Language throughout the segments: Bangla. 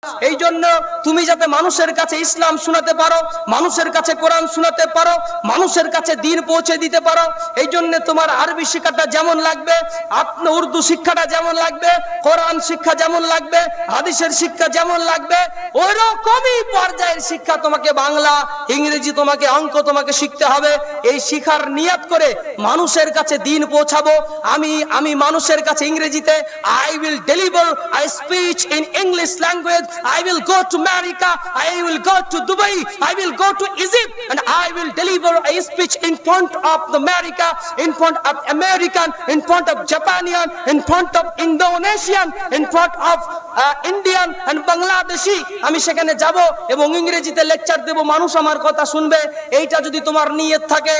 এই জন্য তুমি যাতে মানুষের কাছে ইসলাম শোনাতে পারো, মানুষের কাছে কোরআন শোনাতে পারো, মানুষের কাছে দ্বীন পৌঁছে দিতে পারো, এই জন্য তোমার আরবি শিক্ষাটা যেমন লাগবে, উর্দু শিক্ষাটা যেমন লাগবে, কোরআন শিক্ষা যেমন লাগবে, হাদিসের শিক্ষা যেমন লাগবে, ওই রকমই পর্যায়ের শিক্ষা তোমাকে বাংলা, ইংরেজি, তোমাকে অঙ্ক তোমাকে শিখতে হবে। এই শিখার নিয়ত করে মানুষের কাছে দ্বীন পৌঁছাবো। আমি মানুষের কাছে ইংরেজিতে I will deliver a speech in English language. I will go to America, I will go to Dubai, I will go to Egypt, and I will deliver a speech in front of America, in front of American, in front of Japanian, in front of Indonesian, in front of Indian and Bangladeshi। আমি সেখানে যাব এবং ইংরেজিতে লেকচার দেব, মানুষ আমার কথা শুনবে। এইটা যদি তোমার নিয়ত থাকে,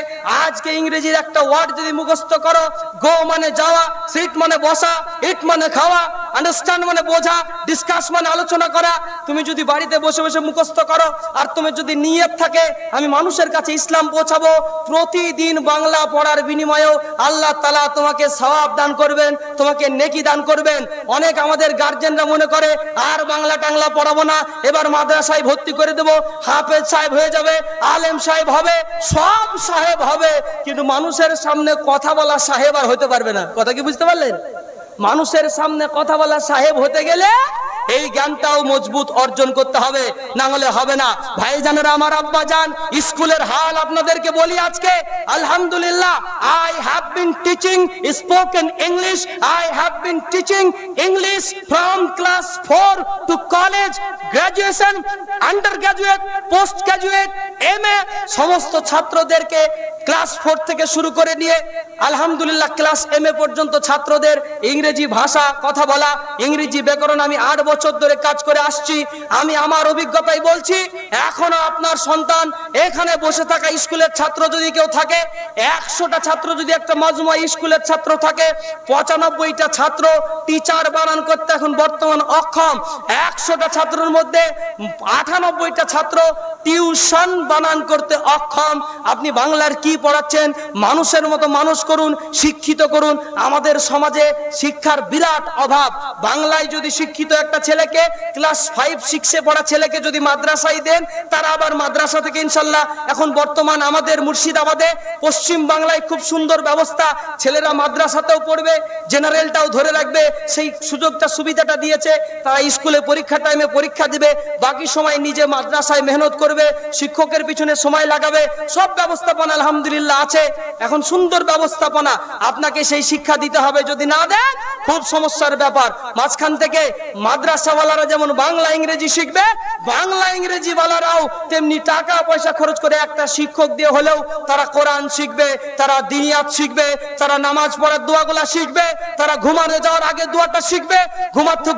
আজকে ইংরেজির একটা ওয়ার্ড যদি মুখস্থ করো, গো মানে যাওয়া, সিট মানে বসা, ইট মানে খাওয়া, আন্ডারস্ট্যান্ড মানে বোঝা, ডিসকাস মানে আলোচনা করা, তুমি যদি বাড়িতে বসে বসে মুখস্থ করো, আর তুমি যদি নিয়ত থাকে আমি মানুষের কাছে ইসলাম পৌঁছাবো, প্রতিদিন বাংলা পড়ার বিনিময়েও আল্লাহ তাআলা তোমাকে সওয়াব দান করবেন, তোমাকে নেকি দান করবেন। অনেক আমাদের গার্জেনরা মনে করে আর বাংলা টাংলা পড়াবো না, এবার মাদ্রাসায় ভর্তি করে দেবো, হাফেজ সাহেব হয়ে যাবে, আলেম সাহেব হবে, সব সাহেব হবে, কিন্তু মানুষের সামনে কথা বলা সাহেব আর হতে পারবে না। কথা কি বুঝতে পারলেন? মানুষের সামনে কথা বলা সাহেব হতে গেলে এই জ্ঞানটাও মজবুত অর্জন করতে হবে, না হলে হবে না। ভাইজানেরা, আমার আব্বা জান, স্কুলের হাল আপনাদেরকে বলি আজকে। আলহামদুলিল্লাহ, I have been teaching spoken English, I have been teaching English from class 4 to college, graduation, undergraduate, postgraduate, MA, সমস্ত ছাত্রদেরকে ক্লাস 4 থেকে শুরু করে নিয়ে আলহামদুলিল্লাহ ক্লাস MA পর্যন্ত ছাত্রদের ইংরেজি ভাষা কথা বলা, ইংরেজি ব্যাকরণ আমি 8 বছর ধরে কাজ করে আসছি। আমি আমার অভিজ্ঞতাই বলছি, এখনো আপনার সন্তান এখানে বসে থাকা স্কুলের ছাত্র যদি কেউ থাকে, 100টা ছাত্র যদি একটা মাজমুয়া স্কুলের ছাত্র থাকে, 95টা ছাত্র টিচার বানান করতে এখন বর্তমান অক্ষম। 100টা ছাত্রের মধ্যে 98টা ছাত্র টিউশন বানান করতে অক্ষম। আপনি বাংলার কি পড়াচ্ছেন? মানুষের মতো মানুষ করুন, শিক্ষিত করুন। আমাদের সমাজে শিক্ষার বিরাট অভাব। বাংলায় যদি শিক্ষিত একটা ছেলেকে ক্লাস 5-6-এ পড়া ছেলেকে যদি মাদ্রাসায় দেন, তারা আবার মাদ্রাসা থেকে ইনশাল্লাহ, এখন বর্তমান আমাদের মুর্শিদাবাদে পশ্চিম বাংলায় খুব সুন্দর ব্যবস্থা, ছেলেরা মাদ্রাসাতেও পড়বে, জেনারেলটাও ধরে রাখবে, সেই সুযোগটা সুবিধাটা দিয়েছে। তারা স্কুলে পরীক্ষা টাইমে পরীক্ষা দিবে, বাকি সময় নিজে মাদ্রাসায় মেহনত করবে, শিক্ষকের পিছনে সময় লাগাবে, সব ব্যবস্থাপনা আলহামদুলিল্লাহ আছে। এখন সুন্দর ব্যবস্থাপনা, আপনাকে সেই শিক্ষা দিতে হবে। যদি না দেন, খুব সমস্যার ব্যাপার। মাঝখান থেকে মাদ্রাসাওয়ালারা যেমন বাংলা ইংরেজি শিখবে, বাংলা ইংরেজি ওয়ালারাও তেমনি টাকা পয়সা খরচ করে একটা শিক্ষক দিয়ে হলেও তারা কোরআন শিখবে, তারা দিনিয়াত শিখবে, তারা নামাজ পড়ার দোয়াগুলা শিখবে, তারা ঘুমাতে যাওয়ার আগে দোয়াটা শিখবে,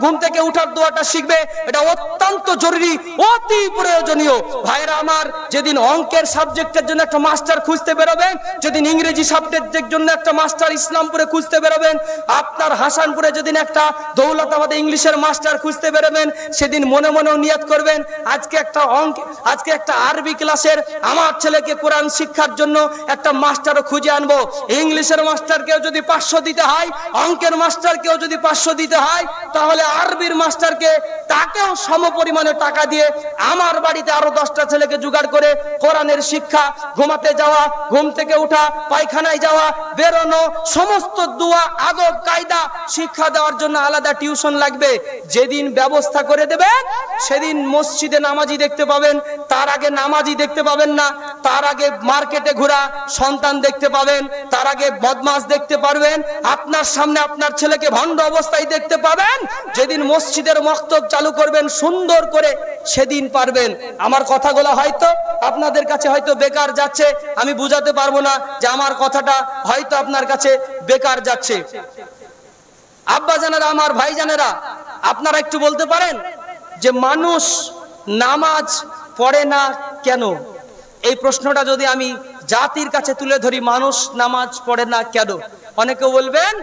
ঘুম থেকে উঠার দোয়াটা শিখবে। এটা অত্যন্ত জরুরি, অতি প্রয়োজনীয়। ভাইরা আমার, যেদিন অঙ্কের সাবজেক্টের জন্য একটা মাস্টার খুঁজতে বেরোবেন, যেদিন ইংরেজি সাবজেক্টের জন্য একটা মাস্টার ইসলামপুরে খুঁজতে বেরোবেন, আপনার হাসানপুরে যেদিন একটা দৌলতাবাদে ইংলিশের মাস্টার খুঁজতে বেরোবেন, সেদিন মনে মনেও নিয়ত করবেন, আজকে একটা আরবি ক্লাসের আমার ছেলেকে কোরআন শিক্ষার জন্য একটা মাস্টারও খুঁজে আনবো। ইংলিশের মাস্টারকেও যদি 500 দিতে হয়, অঙ্কের মাস্টারকেও যদি 500 দিতে হয়, তাহলে আরবির মাস্টারকে তাকেও সম পরিমাণে টাকা দিয়ে আমার বাড়িতে আরো 10টা ছেলেকে জোগাড় করে কোরআনের শিক্ষা, ঘুমাতে যাওয়া, ঘুম থেকে উঠা, পায়খানায় যাওয়া, বেরোনো, সমস্ত দোয়া, আদব, কায়দা শিক্ষা দেওয়ার জন্য আলাদা টিউশন লাগবে। যেদিন ব্যবস্থা করে দেবেন, সেদিন মসজিদে নামাজি দেখতে পাবেন, তার আগে নামাজি দেখতে পাবেন না। তার আগে মার্কেটে ঘোরা সন্তান দেখতে পাবেন, তার আগে বদমাস দেখতে পারবেন, আপনার সামনে আপনার ছেলেকে ভণ্ড অবস্থায় দেখতে পাবেন। যেদিন মসজিদের মক্তব চালু করবেন সুন্দর করে, সেদিন পারবেন। আমার কথাগুলো হয়তো আপনাদের কাছে হয়তো বেকার যাচ্ছে, আমি বুঝাতে পারবো না যে আমার কথাটা হয়তো আপনার কাছে বেকার যাচ্ছে। আব্বা জানেরা, আমার ভাই জানেরা, আপনারা একটু বলতে পারেন যে মানুষ নামাজ পড়ে না কেন? এই প্রশ্নটা যদি আমি জাতির কাছে তুলে ধরি, মানুষ নামাজ পড়ে না কেন? অনেকে বলবেন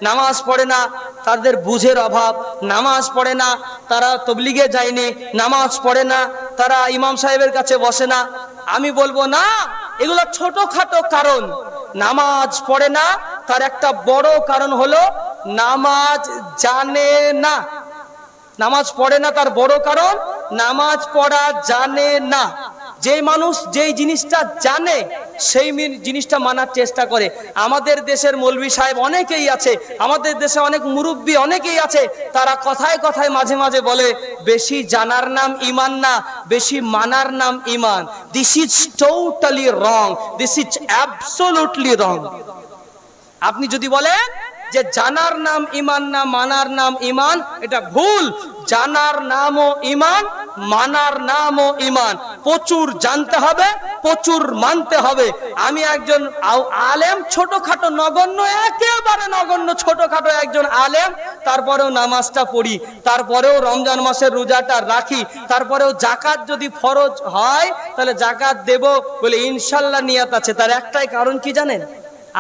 নামাজ পড়ে না তাদের বুঝের অভাব, নামাজ পড়ে না তারা তবলিগে যায়নি, নামাজ পড়ে না তারা ইমাম সাহেবের কাছে বসে না। আমি বলবো না, এগুলো ছোটখাটো কারণ। নামাজ পড়ে না তার একটা বড় কারণ হলো নামাজ জানে না। নামাজ পড়ে না তার বড় কারণ নামাজ পড়া জানে না। যে মানুষ যেই জিনিসটা জানে সেই জিনিসটা মানার চেষ্টা করে। আমাদের দেশের মৌলভী সাহেব অনেকেই আছে, আমাদের দেশে অনেক মুরব্বী অনেকেই আছে, তারা কথায় কথায় মাঝে মাঝে বলে বেশি জানার নাম ঈমান না, বেশি মানার নাম ঈমান। This is totally wrong, this is absolutely রং। আপনি যদি বলেন যে জানার নাম ঈমান না, মানার নাম ঈমান, এটা ভুল। জানার নামও ঈমান, মানার নামও ঈমান। প্রচুর জানতে হবে, প্রচুর মানতে হবে। আমি একজন আলেম, ছোটখাটো নগণ্য, একেবারে নগণ্য ছোটখাটো একজন আলেম, তারপরেও নামাজটা পড়ি, তারপরেও রমজান মাসের রোজাটা রাখি, তারপরেও জাকাত যদি ফরজ হয় তাহলে জাকাত দেব বলে ইনশাল্লাহ নিয়াত আছে। তার একটাই কারণ কি জানেন?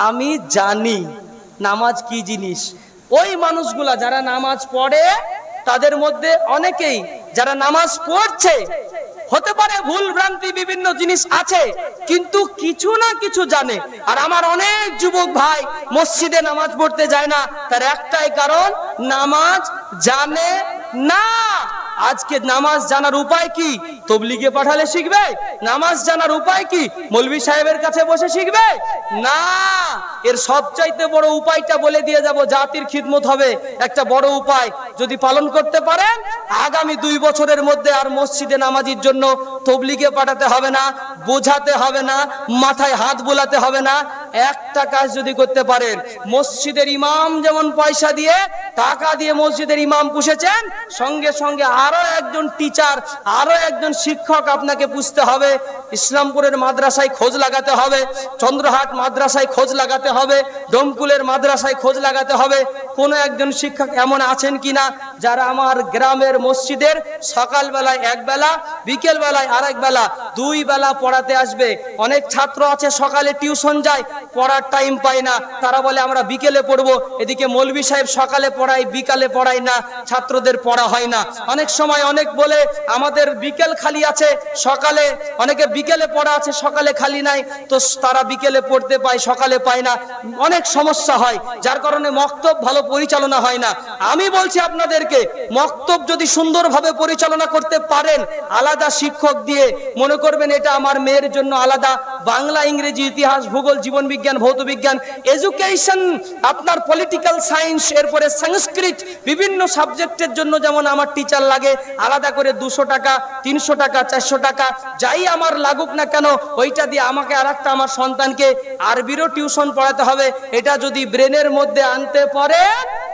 আমি জানি নামাজ কি জিনিস। ওই মানুষগুলা যারা নামাজ পড়ে তাদের মধ্যে অনেকেই যারা নামাজ পড়ছে, হতে পারে ভুল ভ্রান্তি বিভিন্ন জিনিস আছে, কিন্তু কিছু না কিছু জানে। আর আমার অনেক যুবক ভাই মসজিদে নামাজ পড়তে যায় না, তার একটাই কারণ নামাজ জানে না। আজকে নামাজ জানার উপায় কি? তবলিগে পাঠালে শিখবে? নামাজ জানার উপায় কি? মৌলভী সাহেবের কাছে বসে শিখবে? না। এর সবচাইতে বড় উপায়টা বলে দিয়ে যাব, জাতির খিদমত হবে। একটা বড় উপায় যদি পালন করতে পারেন, আগামী 2 বছরের মধ্যে আর মসজিদে নামাজির জন্য তবলিগে পাঠাতে হবে না, বোঝাতে হবে না, মাথায় হাত বোলাতে হবে না। একটা কাজ যদি করতে পারেন, মসজিদের ইমাম যেমন পয়সা দিয়ে টাকা দিয়ে মসজিদের ইমাম পুষেছেন, সঙ্গে সঙ্গে আরো একজন টিচার, আরো একজন শিক্ষক আপনাকে পুষতে হবে। ইসলামপুরের মাদ্রাসায় খোঁজ লাগাতে হবে, চন্দ্রহাট মাদ্রাসায় খোঁজ লাগাতে হবে, ডোমকুলের মাদ্রাসায় খোঁজ লাগাতে হবে। কোন একজন শিক্ষক এমন আছেন কিনা যারা আমার গ্রামের মসজিদের সকাল বেলায় এক বেলা, বিকেল বেলায় আরেক বেলা, 2 বেলা পড়াতে আসবে। অনেক ছাত্র আছে সকালে টিউশন যায়, পড়ার টাইম পায় না, তারা বলে আমরা বিকেলে পড়বো। এদিকে মৌলভী সাহেব সকালে পড়ায়, বিকালে পড়ায় না, ছাত্রদের পড়া হয় না। অনেক সময় অনেক বলে আমাদের বিকেল খালি আছে, সকালে অনেকে বিকেলে পড়া আছে, সকালে খালি নাই, তো তারা বিকেলে পড়তে পায়, সকালে পায় না। অনেক সমস্যা হয়, যার কারণে মক্তব ভালো পরিচালনা হয় না। আমি বলছি আপনাদেরকে, মক্তব যদি সুন্দরভাবে পরিচালনা করতে পারেন, আলাদা শিক্ষক দিয়ে, মনে করবেন এটা আমার মেয়ের জন্য আলাদা, বাংলা, ইংরেজি, ইতিহাস, ভূগোল, জীবন বিজ্ঞান, ভৌত বিজ্ঞান, এডুকেশন, আপনার পলিটিক্যাল সায়েন্স, এরপরে সংস্কৃত, বিভিন্ন সাবজেক্টের জন্য যেমন আমার টিচার লাগে, আলাদা করে 200 টাকা, 300 টাকা, 400 টাকা, যাই আমার লাগুক না কেন, ওইটা দিয়ে আমাকে আরেকটা আমার সন্তানকে আরবিরও টিউশন পড়াতে হবে। এটা যদি ব্রেনের মধ্যে আনতে পারে,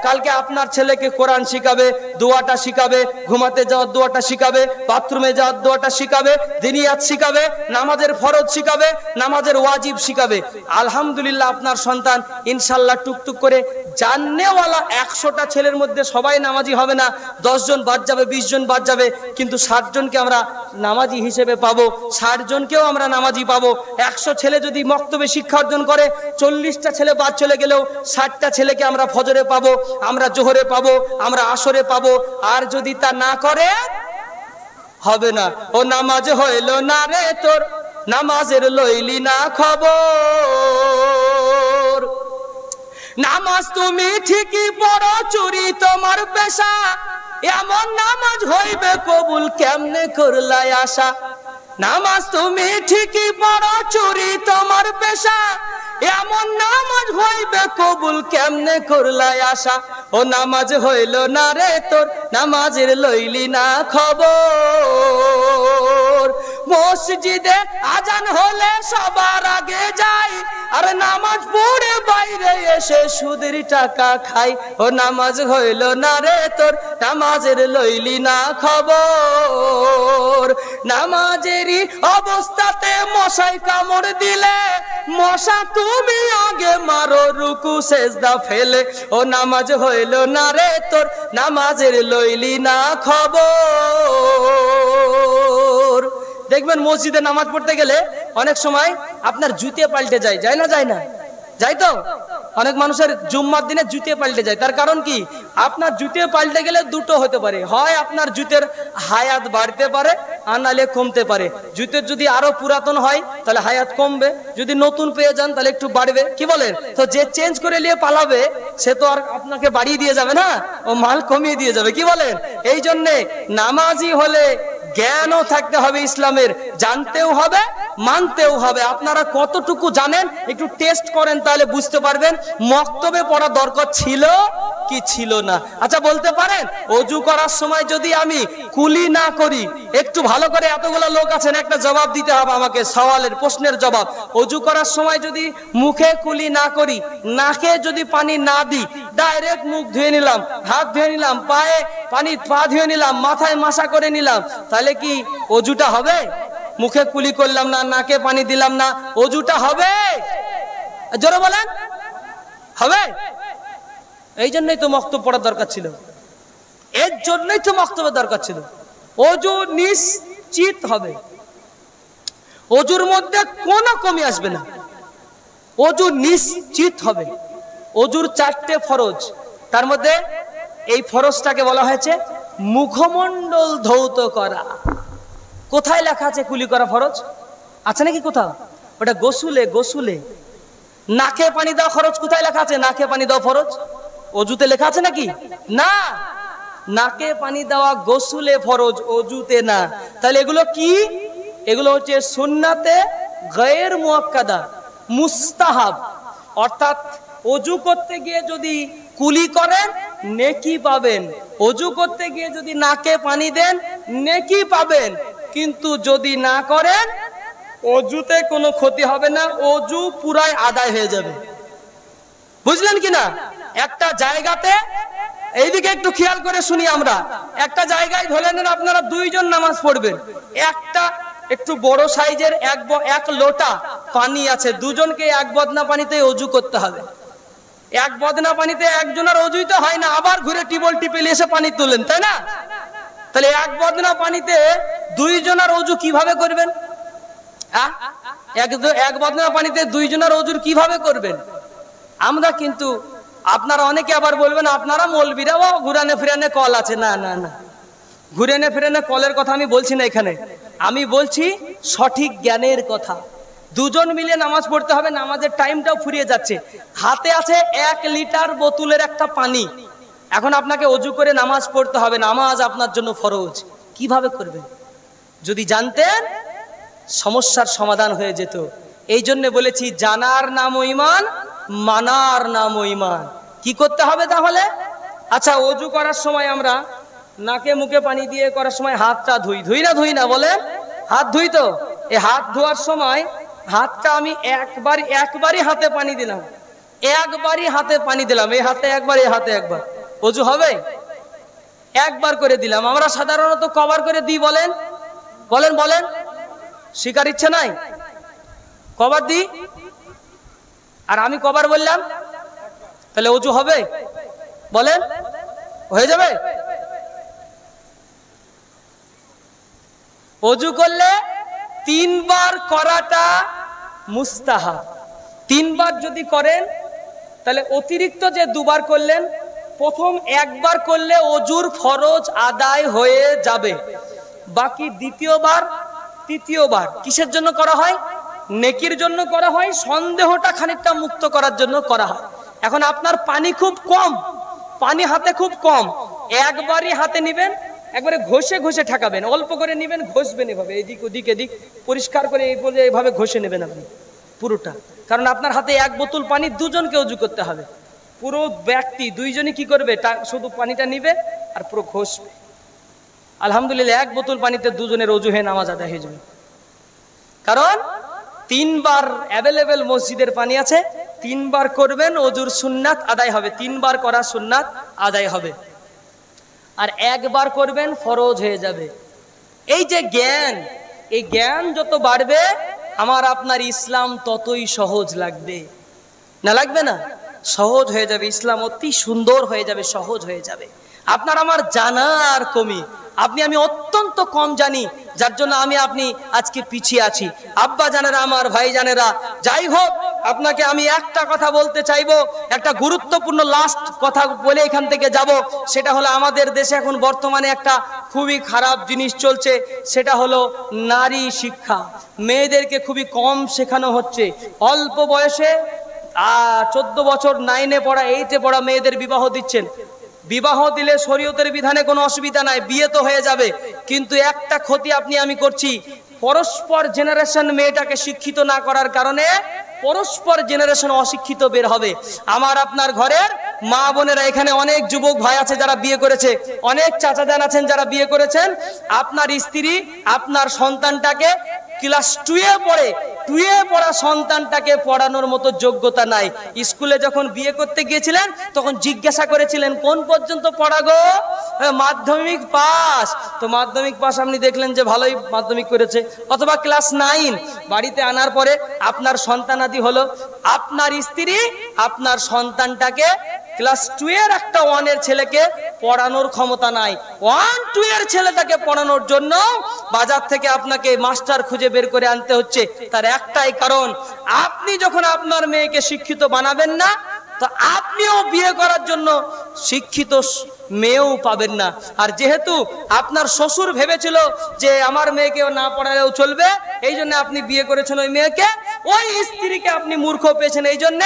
কালকে আপনার ছেলেকে কোরআন শিখাবে, দোয়াটা শিখাবে, ঘুমাতে যাওয়ার দোয়াটা শিখাবে, বাথরুমে যাওয়ার দোয়াটা শিখাবে, দিনিয়াত শিখাবে, নামাজের ফরজ শিখাবে, নামাজের ওয়াজিব শিখাবে। আলহামদুলিল্লাহ, আপনার সন্তান ইনশাল্লাহ টুকটুক করে জাননেওয়ালা 100টা ছেলের মধ্যে সবাই নামাজি হবে না, 10 জন বাদ যাবে, 20 জন বাদ যাবে, কিন্তু 60 জনকে আমরা নামাজি হিসেবে পাবো, 60 জনকেও আমরা নামাজি পাবো। 100 ছেলে যদি মক্তবে শিক্ষা অর্জন করে, 40টা ছেলে বাদ চলে গেলেও 60টা ছেলেকে আমরা ফজরে পাবো, আমরা জোহরে পাবো, আমরা আসরে পাবো। আর যদি তা না করে, হবে না। ও নামাজ হইল না রে তোর, নামাজের লইলি না খবর। নামাজ তুমি ঠিকই পড়ো, চুরি তোমার পেশা, এমন নামাজ হইবে কবুল, কেমনে করলাই আশা। নামাজ তুমি ঠিকই পড়ো, চুরি তোমার পেশা, এমন নামাজ হইবে কবুল, কেমনে করলাই আশা। ও নামাজ হইল না রে তোর, নামাজের লইলি না খবর। মসজিদে আজান হলে সবার আগে যাই, আর নামাজ পড়ে বাইরে এসে সুদের টাকা খাই। ও নামাজ হইল না রে তোর, নামাজের লইলি না খবর। নামাজেরই অবস্থাতে মশাই কামড় দিলে, মশা তুমি আগে মারো রুকু সেজদা ফেলে। ও নামাজ হইল না রে তোর, নামাজের লইলি না খবর। দেখবেন মসজিদে নামাজ পড়তে গেলে অনেক সময় আপনার জুতে পাল্টে যায়, যায় না? যায় না? যায় তো? অনেক মানুষের জুম্মার দিনে জুতে পাল্টে যায়, তার কারণ কি? আপনার জুতে পাল্টে গেলে দুটো হতে পারে, হয় আপনার জুতের হায়াত বাড়তে পারে আর নাহলে কমতে পারে। জুতের যদি আরো পুরাতন হয় তাহলে হায়াত কমবে, যদি নতুন পেয়ে যান তাহলে একটু বাড়বে, কি বলেন? তো যে চেঞ্জ করে নিয়ে পালাবে সে তো আর আপনাকে বাড়িয়ে দিয়ে যাবে না, ও মাল কমিয়ে দিয়ে যাবে, কি বলেন? এই জন্যে নামাজি হলে জ্ঞানও থাকতে হবে, ইসলামের জানতেও হবে, মানতেও হবে। আপনারা কতটুকু জানেন একটু টেস্ট করেন, তাহলে বুঝতে পারবেন মক্তবে পড়া দরকার ছিল কি ছিল না। আচ্ছা বলতে পারেন, অজু করার সময় যদি আমি কুলি না করি, একটু ভালো করে, এতগুলো লোক আছেন, একটা জবাব দিতে হবে আমাকে, সওয়ালের প্রশ্নের জবাব। অজু করার সময় যদি মুখে কুলি না করি, নাকে যদি পানি না দিই, ডাইরেক্ট মুখ ধুয়ে নিলাম, হাত ধুয়ে নিলাম, পায়ে পানি পা ধুয়ে নিলাম, মাথায় মাসা করে নিলাম, তাহলে কি অজুটা হবে? মুখে কুলি করলাম না, নাকে পানি দিলাম না, অজুটা হবে? জোরে বলেন, হবে? এই জন্যই তো মক্তব পড়ার দরকার ছিল, এর জন্যই তো মক্তবের দরকার ছিল। অজু নিশ্চিত হবে, অজুর মধ্যে কোনো কমি আসবে না, অজু নিশ্চিত হবে। অজুর 4টে ফরজ, তার মধ্যে এই ফরজটাকে বলা হয়েছে মুখমণ্ডল ধৌত করা। কোথায় লেখা আছে কুলি করা ফরজ? আছে নাকি কোথাও? ওটা গোসুলে, গোসুলে। নাকে পানি দেওয়া ফরজ কোথায় লেখা আছে? নাকে পানি দেওয়া ফরজ অজুতে লেখা আছে নাকি? না, নাকে পানি দেওয়া গোসুলে ফরজ, অজুতে না। তাহলে এগুলো কি? এগুলো হচ্ছে সুন্নাতে গায়ের মুআক্কাদা, মুস্তাহাব। অর্থাৎ অজু করতে গিয়ে যদি কুলি করেন নেকি পাবেন, অজু করতে গিয়ে যদি নাকে পানি দেন নেকি পাবেন, কিন্তু যদি না করেন অজুতে কোনো ক্ষতি হবে না, অজু পুরাই আদায় হয়ে যাবে। বুঝলেন কিনা? একটা জায়গাতে, এইদিকে একটু খেয়াল করে শুনি আমরা, একটা জায়গায় ধরে নেন আপনারা 2 জন নামাজ পড়বেন, একটা একটু বড় সাইজের এক লোটা পানি আছে, দুজনকে এক বদনা পানিতে অজু করতে হবে। এক বদনা পানিতে একজনের অজুই তো হয় না, আবার ঘুরে টিবল টিপে এসে পানি তুলেন, তাই না? তাহলে এক বদনা পানিতে 2 জনের অজু কিভাবে করবেন? এক বদনা পানিতে 2 জনের অজু কিভাবে করবেন? আমরা কিন্তু, আপনারা অনেকে আবার বলবেন আপনারা মৌলবীরা ও ঘুরানে ফিরানে কল আছে। না না না, ঘুরানে ফিরানে কলের কথা আমি বলছি না এখানে, আমি বলছি সঠিক জ্ঞানের কথা। 2 জন মিলে নামাজ পড়তে হবে, নামাজের টাইমটাও ফুরিয়ে যাচ্ছে, হাতে আছে 1 লিটার বোতলের একটা পানি, এখন আপনাকে অজু করে নামাজ পড়তে হবে, নামাজ আপনার জন্য ফরজ। কিভাবে করবেন? যদি জানতেন সমস্যার সমাধান হয়ে যেত। এই জন্য বলেছি জানার নামও ঈমান, মানার নামও ঈমান। কি করতে হবে তাহলে? আচ্ছা, অজু করার সময় আমরা নাকে মুখে পানি দিয়ে করার সময় হাতটা ধুই না? ধুই না বলেন? হাত ধুই তো। এই হাত ধোয়ার সময় হাতটা আমি একবারই হাতে পানি দিলাম, একবারই হাতে পানি দিলাম, এই হাতে একবার, এই হাতে একবার, অজু হবে? একবার করে দিলাম। আমরা সাধারণত কবার করে দিই বলেন? বলেন বলেন, শিকার ইচ্ছে নাই? কবার দিই? আর আমি কবার বললাম? তাহলে অজু হবে? বলেন, হয়ে যাবে? অজু করলে 3 বার করাটা মুস্তাহাব। 3 বার যদি করেন তাহলে অতিরিক্ত যে 2 বার করলেন, প্রথম 1 বার করলে অজুর ফরজ আদায় হয়ে যাবে, বাকি দ্বিতীয়বার তৃতীয়বার কিসের জন্য করা হয়? নেকির জন্য করা হয়, সন্দেহটা খানিকটা মুক্ত করার জন্য করা হয়। এখন আপনার পানি খুব কম, পানি হাতে খুব কম, একবারই হাতে নিবেন, একবারে ঘষে ঘষে ঠেকাবেন, অল্প করে নিবেন, ঘষবেন এভাবে, এদিক ওদিক এদিক পরিষ্কার করে এইভাবে ঘষে নেবেন আপনি পুরোটা। কারণ আপনার হাতে 1 বোতল পানি 2 জনকে অজু করতে হবে, পুরো ব্যক্তি 2 জনই কি করবে? শুধু পানিটা নিবে আর পুরো ঘষবে। আলহামদুলিল্লাহ 1 বোতল পানিতে 2 জনের অজু হয়ে নামাজ আদায় হয়ে যাবে। কারণ 3 বার অ্যাভেলেবেল মসজিদের পানি আছে, 3 বার করবেন, অজুর সুন্নাত আদায় হবে, 3 বার করা সুন্নাত আদায় হবে। আর 1 বার করবেন, ফরজ হয়ে যাবে। এই যে জ্ঞান, এই জ্ঞান যত বাড়বে আমার আপনার ইসলাম ততই সহজ লাগবে। না লাগবে না? সহজ হয়ে যাবে, ইসলাম অতি সুন্দর হয়ে যাবে, সহজ হয়ে যাবে। আপনার আমার জানার কমি, আপনি আমি অত্যন্ত কম জানি, যার জন্য আমি আপনি আজকে পিছিয়ে আছি। আব্বা জানেরা, আমার ভাই জানেরা, যাই হোক আপনাকে আমি একটা কথা বলতে চাইবো, একটা গুরুত্বপূর্ণ লাস্ট কথা বলে এখান থেকে যাব। সেটা হলো আমাদের দেশে এখন বর্তমানে একটা খুবই খারাপ জিনিস চলছে, সেটা হলো নারী শিক্ষা। মেয়েদেরকে খুবই কম শেখানো হচ্ছে। অল্প বয়সে 14 বছর 9-এ পড়া 8-এ পড়া মেয়েদের বিবাহ দিচ্ছেন। বিবাহ দিলে শরীয়তের বিধানে কোনো অসুবিধা নাই, বিয়ে তো হয়ে যাবে। কিন্তু একটা ক্ষতি আমি করছি, পরস্পর জেনারেশন মেয়েটাকে শিক্ষিত না করার কারণে পরস্পর জেনারেশন অশিক্ষিত বের হবে। আমার আপনার ঘরের মা বোনেরা, এখানে অনেক যুবক ভাই আছে যারা বিয়ে করেছে, অনেক চাচাজান আছেন যারা বিয়ে করেছেন। আপনার স্ত্রী আপনার সন্তানটাকে ক্লাস 2-এ পড়ে, 2-এ পড়া সন্তানটাকে পড়ানোর মতো যোগ্যতা নাই। স্কুলে যখন বিয়ে করতে গিয়েছিলেন তখন জিজ্ঞাসা করেছিলেন কোন পর্যন্ত পড়া গো? মাধ্যমিক পাস। তো মাধ্যমিক পাস আপনি দেখলেন যে ভালোই মাধ্যমিক করেছে, অথবা ক্লাস 9। বাড়িতে আনার পরে আপনার সন্তানাদি হলো, আপনার স্ত্রী আপনার সন্তানটাকে ক্লাস 2-এর একটা 1-এর ছেলেকে পড়ানোর ক্ষমতা নাই। 1-2 এর ছেলেটাকে পড়ানোর জন্য বাজার থেকে আপনাকে মাস্টার খুঁজে বের করে আনতে হচ্ছে। তার একটাই কারণ, আপনি যখন আপনার মেয়েকে শিক্ষিত বানাবেন না, তো আপনিও বিয়ে করার জন্য শিক্ষিত মেয়েও পাবেন না। আর যেহেতু আপনার শ্বশুর ভেবেছিল যে আমার মেয়েকেও না পড়ালেও চলবে, এই জন্য আপনি বিয়ে করেছেন ওই মেয়েকে, ওই স্ত্রীকে আপনি মূর্খ পেয়েছেন। এই জন্য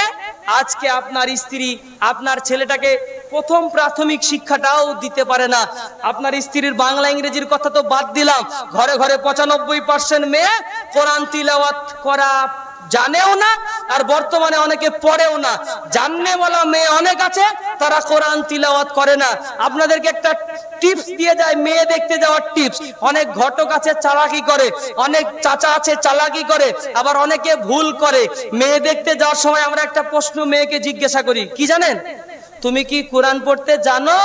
আজকে আপনার স্ত্রী আপনার ছেলেটাকে প্রথম প্রাথমিক শিক্ষাটাও দিতে পারে না। আপনার স্ত্রীর বাংলা ইংরেজির কথা তো বাদ দিলাম, ঘরে ঘরে 95% মেয়ে কোরআন তিলাওয়াত করা জানেও না, আর বর্তমানে অনেকে পড়েও না। জাননে বলা মেয়ে অনেক আছে, তারা কোরআন তিলাওয়াত করে না। আপনাদেরকে একটা টিপস দিয়ে যায়, মেয়ে দেখতে যাওয়ার টিপস। অনেক ঘটক আছে চালাকি করে, অনেক চাচা আছে চালাকি করে, আবার অনেকে ভুল করে। মেয়ে দেখতে যাওয়ার সময় আমরা একটা প্রশ্ন মেয়েকে জিজ্ঞাসা করি, কি জানেন? তুমি কি কোরআন পড়তে জানো?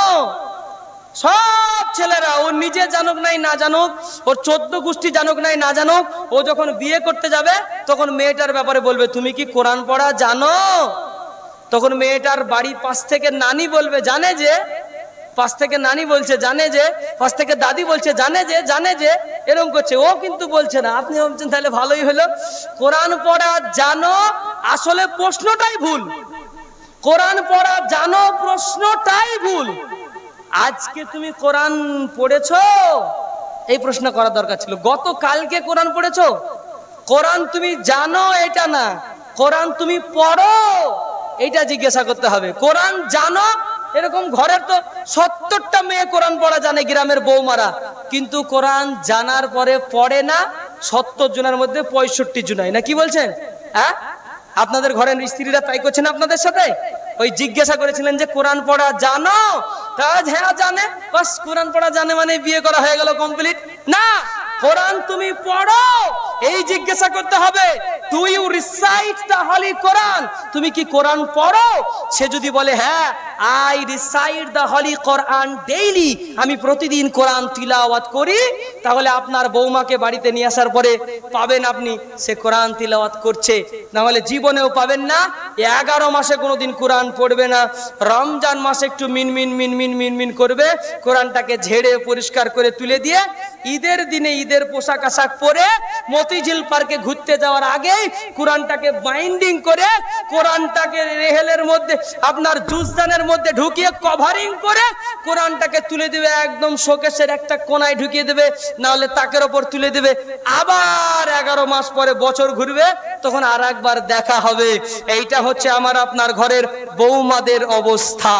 সব ছেলেরা, ও নিজে জানুক নাই না জানুক, ওর 14 গোষ্ঠী জানুক নাই না জানুক, ও যখন বিয়ে করতে যাবে তখন মেয়েটার ব্যাপারে বলবে তুমি কি কোরআন পড়া জানো? তখন মেয়েটার বাড়ি পাশ থেকে নানি বলবে, জানে যে, পাশ থেকে নানি বলছে জানে যে, পাশ থেকে দাদি বলছে জানে যে, এরকম করছে। ও কিন্তু বলছে না। আপনি ভাবছেন তাহলে ভালোই হলো, কোরআন পড়া জানো, আসলে প্রশ্নটাই ভুল। কোরআন পড়া জানো প্রশ্নটাই ভুল। আজকে তুমি কোরআন পড়েছো? এই প্রশ্ন করা দরকার ছিল। গতকালকে কোরআন পড়েছো? কোরআন তুমি জানো এটা না, কোরআন তুমি পড়ো এইটা জিজ্ঞাসা করতে হবে। কোরআন জানো, এরকম ঘরের তো 70টা মেয়ে কোরআন পড়া জানে, গ্রামের বৌমারা, কিন্তু কোরআন জানার পরে পড়ে না 70 জনের মধ্যে 65 জনাই। না কি বলছেন? হ্যাঁ, আপনাদের ঘরের স্ত্রীরা তাই করছেন আপনাদের সাথে? ওই জিজ্ঞাসা করেছিলেন যে কোরআন পড়া জানো? হ্যাঁ জানে, বাস কোরআন পড়া জানে মানে বিয়ে করা হয়ে গেল কমপ্লিট? না, কোরআন তুমি পড়ো এই জিজ্ঞাসা করতে হবে। Do you recite the holy Quran? তুমি কি কোরআন পড়ো? সে যদি বলে হ্যাঁ, I recite the holy Quran daily, আমি প্রতিদিন কোরআন তিলাওয়াত করি, তাহলে আপনার বৌমাকে বাড়িতে নিয়ে আসার পরে পাবেন আপনি সে কোরআন তিলাওয়াত করছে, না হলে জীবনেও পাবেন না। 11 মাসে কোনোদিন কোরআন পড়বে না, রমজান মাসে একটু মিনমিন মিনমিন মিনমিন করবে, কোরআনটাকে ঝেড়ে পরিষ্কার করে তুলে দিয়ে ঈদের দিনে ঈদের পোশাক আশাক পরে মতিঝিল পার্কে ঘুরতে যাওয়ার আগেই কোরআনটাকে বাইন্ডিং করে, কোরআনটাকে রেহেলের মধ্যে আপনার জুসদানের মধ্যে ঢুকিয়ে কভারিং করে কোরআনটাকে তুলে দেবে, একদম শোকেসের একটা কোনায় ঢুকিয়ে দেবে, না হলে তাকের ওপর তুলে দেবে। আবার 11 মাস পরে বছর ঘুরবে, তখন আর একবার দেখা হবে। এইটা হচ্ছে আমার আপনার ঘরের বৌমাদের অবস্থা।